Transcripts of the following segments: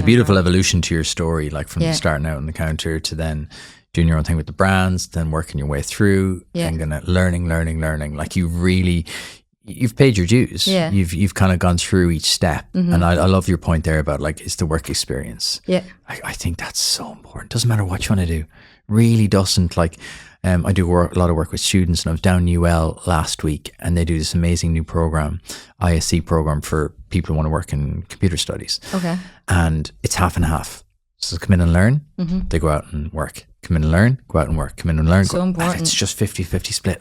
a beautiful evolution to your story, like from starting out on the counter to then doing your own thing with the brands, then working your way through and gonna learning. Like you've paid your dues. Yeah. You've kind of gone through each step. And I love your point there about like, it's the work experience. Yeah. I think that's so important. Doesn't matter what you want to do. Really doesn't. Like, I do a lot of work with students, and I was down in UL last week, and they do this amazing new program, ISC program for people who want to work in computer studies. Okay. And it's half and half. So come in and learn, they go out and work. Come in and learn, go out and work. Come in and learn. So important. It's just 50-50 split.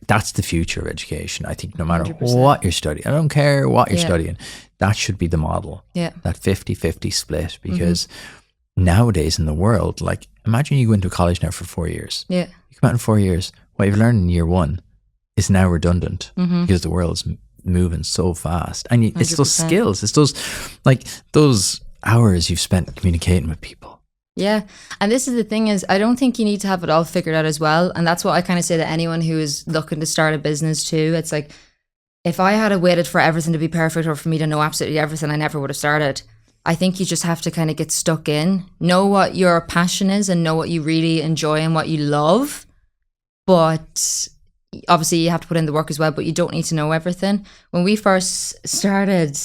That's the future of education. I think no matter 100%. What you're studying, I don't care what you're studying, that should be the model. Yeah. That 50-50 split, because nowadays in the world, like imagine you go into college now for 4 years. Yeah. You come out in 4 years, what you've learned in year one is now redundant because the world's moving so fast. And it's those skills, it's those hours you've spent communicating with people. Yeah. And this is the thing is, I don't think you need to have it all figured out as well. And that's what I kind of say to anyone who is looking to start a business too. It's like, if I had waited for everything to be perfect or for me to know absolutely everything, I never would have started. I think you just have to kind of get stuck in, know what your passion is and know what you really enjoy and what you love. But obviously you have to put in the work as well, but you don't need to know everything. When we first started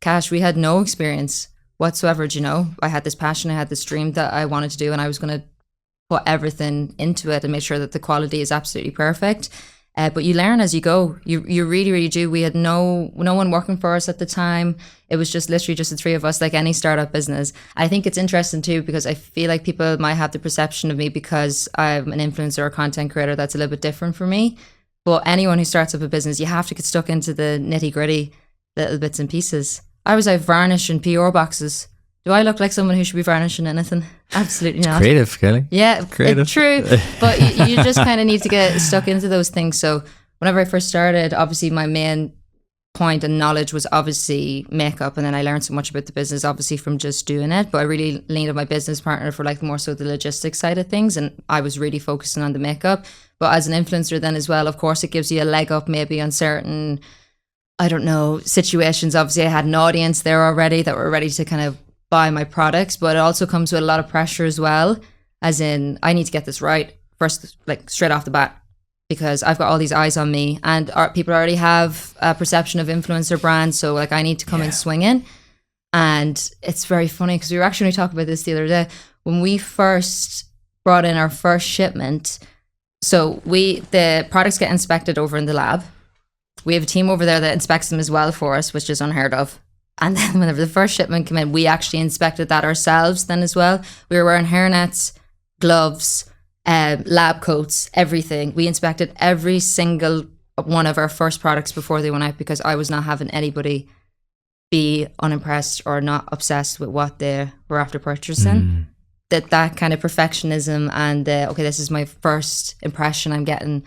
Cash, we had no experience whatsoever. You know, I had this passion, I had this dream that I wanted to do, and I was going to put everything into it and make sure that the quality is absolutely perfect. But you learn as you go. You really, really do. We had no one working for us at the time. It was just literally just the three of us, like any startup business. I think it's interesting too, because I feel like people might have the perception of me because I'm an influencer or content creator that's a little bit different for me. But anyone who starts up a business, you have to get stuck into the nitty-gritty little bits and pieces. I was out varnishing PR boxes. Do I look like someone who should be varnishing anything? Absolutely not. Creative, Kelly. Yeah, creative. True. But you just kind of need to get stuck into those things. So whenever I first started, obviously my main point and knowledge was obviously makeup. And then I learned so much about the business, obviously, from just doing it. But I really leaned on my business partner for like more so the logistics side of things. And I was really focusing on the makeup. But as an influencer then as well, of course, it gives you a leg up maybe on certain, I don't know, situations. Obviously, I had an audience there already that were ready to kind of buy my products, but it also comes with a lot of pressure as well, as in I need to get this right first, like straight off the bat, because I've got all these eyes on me, and people already have a perception of influencer brands, so like I need to come in swinging. And it's very funny because we were actually talking about this the other day when we first brought in our first shipment. So the products get inspected over in the lab. We have a team over there that inspects them as well for us, which is unheard of. And then whenever the first shipment came in, we actually inspected that ourselves then as well. We were wearing hairnets, gloves, lab coats, everything. We inspected every single one of our first products before they went out, because I was not having anybody be unimpressed or not obsessed with what they were after purchasing. That kind of perfectionism and okay, this is my first impression I'm getting.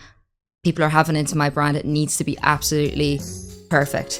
People are having into my brand. It needs to be absolutely perfect.